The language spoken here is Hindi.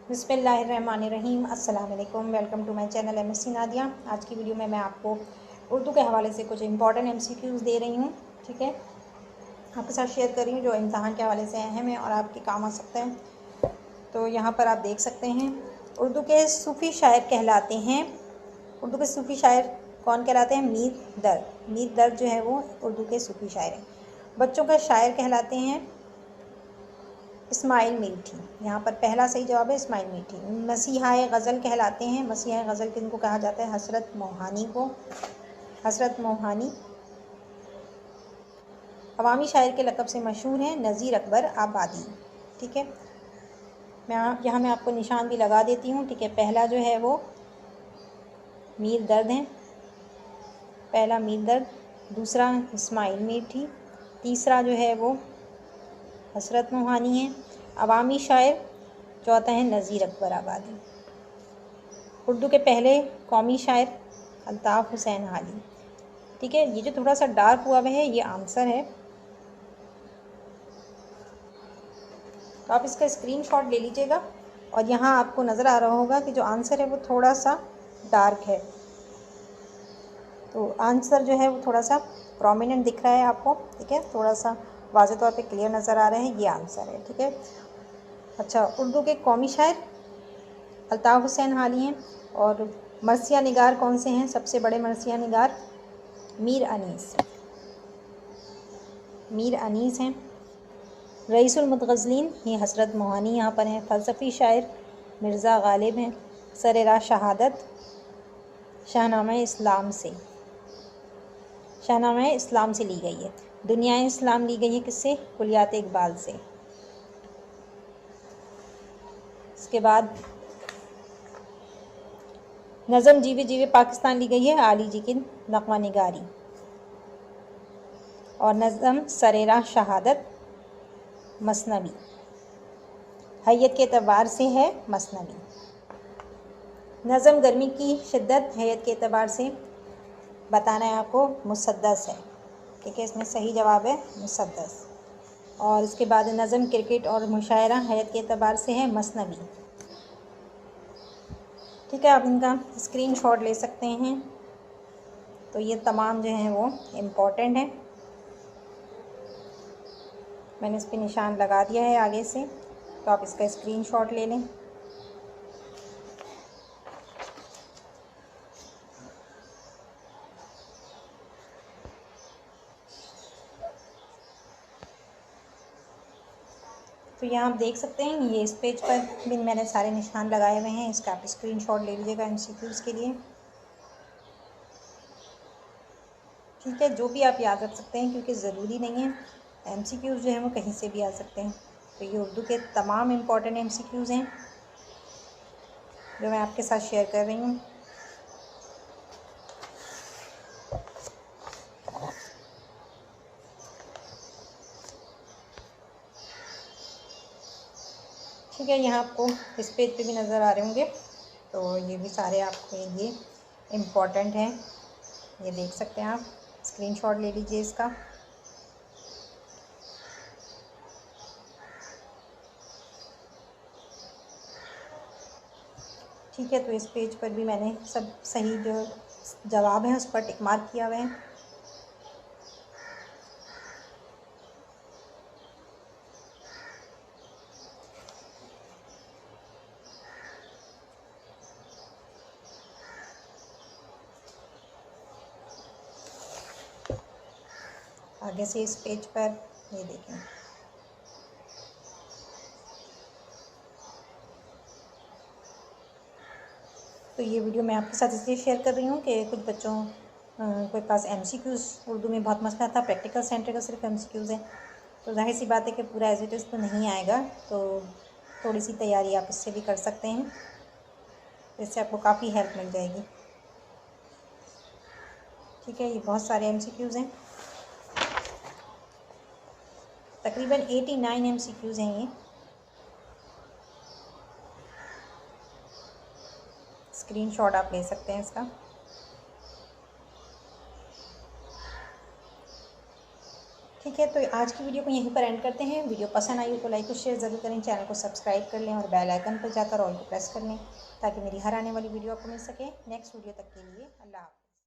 बिस्मिल्लाहिर्रहमानिर्रहीम। अस्सलाम वालेकुम। Welcome to my channel MSc Nadia. आज की वीडियो में मैं आपको उर्दू के हवाले से कुछ इंपॉर्टेंट एमसीक्यूज़ दे रही हूँ। ठीक है, आपके साथ शेयर कर रही हूँ जो इम्तहान के हवाले से अहम है और आपके काम आ सकते हैं। तो यहाँ पर आप देख सकते हैं, उर्दू के सूफ़ी शायर कहलाते हैं। उर्दू के सूफ़ी शायर कौन कहलाते हैं? मीर दर्द। मीर दर्द जो है वो उर्दू के सूफ़ी शायर हैं। बच्चों का शायर कहलाते हैं इस्माइल मीठी। यहाँ पर पहला सही जवाब है इस्माइल मीठी। मसीहाए गज़ल कहलाते हैं। मसीहाए गज़ल किनको कहा जाता है? हसरत मोहानी को। हसरत मोहानी अवामी शायर के लक़ब से मशहूर हैं, नज़ीर अकबर आबादी। ठीक है, मैं आपको निशान भी लगा देती हूँ। ठीक है, पहला जो है वो मीर दर्द हैं, पहला मीर दर्द, दूसरा इस्माइल मीठी, तीसरा जो है वो हसरत मोहानी है अवामी शायर, चौथा है नज़ीर अकबर आबादी। उर्दू के पहले कौमी शायर अल्ताफ़ हुसैन हाली। ठीक है, ये जो थोड़ा सा डार्क हुआ हुआ है ये आंसर है, तो आप इसका स्क्रीनशॉट ले लीजिएगा। और यहाँ आपको नज़र आ रहा होगा कि जो आंसर है वो थोड़ा सा डार्क है, तो आंसर जो है वो थोड़ा सा प्रोमिनेंट दिख रहा है आपको। ठीक है, थोड़ा सा वाज़े तौर पे क्लियर नज़र आ रहा है, ये आंसर है। ठीक है, अच्छा, उर्दू के कौमी शायर अल्ताफ़ हुसैन हाली हैं। और मरसिया निगार कौन से हैं? सबसे बड़े मरसिया निगार मीर अनीस। मीर अनीस हैं। रईसुल मुतग़ज़्ज़लीन ये हसरत मोहानी यहाँ पर हैं। फ़लसफ़ी शायर मिर्ज़ा ग़ालिब हैं। सरेरा शहादत शाहनामा इस्लाम से, शाहनामा इस्लाम से ली गई है। दुनिया इस्लाम ली गई है किससे? कुलियात इकबाल से। इसके बाद नज़म जीवे जीवे पाकिस्तान ली गई है आली जी की नग़मा निगारी। और नज़म सरेरा शहादत मसनवी, हैयत के एतबार से है मसनवी। नज़म गर्मी की शिद्दत हैयत के एतबार से बताना है आपको मुसद्दस है। ठीक है, इसमें सही जवाब है मुसद्दस। और इसके बाद नज़म क्रिकेट और मुशायरा हैयत के एतबार से है मसनवी। ठीक है, आप इनका स्क्रीनशॉट ले सकते हैं। तो ये तमाम जो हैं वो इम्पोर्टेंट हैं, मैंने इस पर निशान लगा दिया है आगे से, तो आप इसका स्क्रीनशॉट ले लें। तो यहाँ आप देख सकते हैं, ये इस पेज पर भी मैंने सारे निशान लगाए हुए हैं, इसका आप स्क्रीनशॉट ले लीजिएगा एमसीक्यूज़ के लिए। ठीक है, जो भी आप याद रख सकते हैं, क्योंकि ज़रूरी नहीं है, एमसीक्यूज़ जो हैं वो कहीं से भी आ सकते हैं। तो ये उर्दू के तमाम इम्पॉर्टेंट एमसीक्यूज़ हैं जो मैं आपके साथ शेयर कर रही हूँ। ठीक है, यहाँ आपको इस पेज पे भी नज़र आ रहे होंगे, तो ये भी सारे आपको ये इम्पॉर्टेंट हैं, ये देख सकते हैं आप। स्क्रीनशॉट ले लीजिए इसका। ठीक है, तो इस पेज पर भी मैंने सब सही जो जवाब हैं उस पर टिक मार्क किया हुआ है। आगे से इस पेज पर ये देखें। तो ये वीडियो मैं आपके साथ इसलिए शेयर कर रही हूँ कि कुछ बच्चों के पास एमसीक्यूज़ उर्दू में बहुत मसला था, प्रैक्टिकल सेंटर का सिर्फ एमसीक्यूज़ है, तो जाहिर सी बात है कि पूरा एज इट इज़ तो नहीं आएगा, तो थोड़ी सी तैयारी आप इससे भी कर सकते हैं, इससे आपको काफ़ी हेल्प मिल जाएगी। ठीक है, ये बहुत सारे एमसीक्यूज़ हैं, तकरीबन 89 एमसीक्यूज़ हैं ये। स्क्रीनशॉट आप ले सकते हैं इसका। ठीक ठीक है, तो आज की वीडियो को यहीं पर एंड करते हैं। वीडियो पसंद आई हो तो लाइक और शेयर ज़रूर करें, चैनल को सब्सक्राइब कर लें और बेल आइकन पर जाकर ऑल को प्रेस कर लें ताकि मेरी हर आने वाली वीडियो आपको मिल सके। नेक्स्ट वीडियो तक के लिए अल्लाह हाफ़िज़।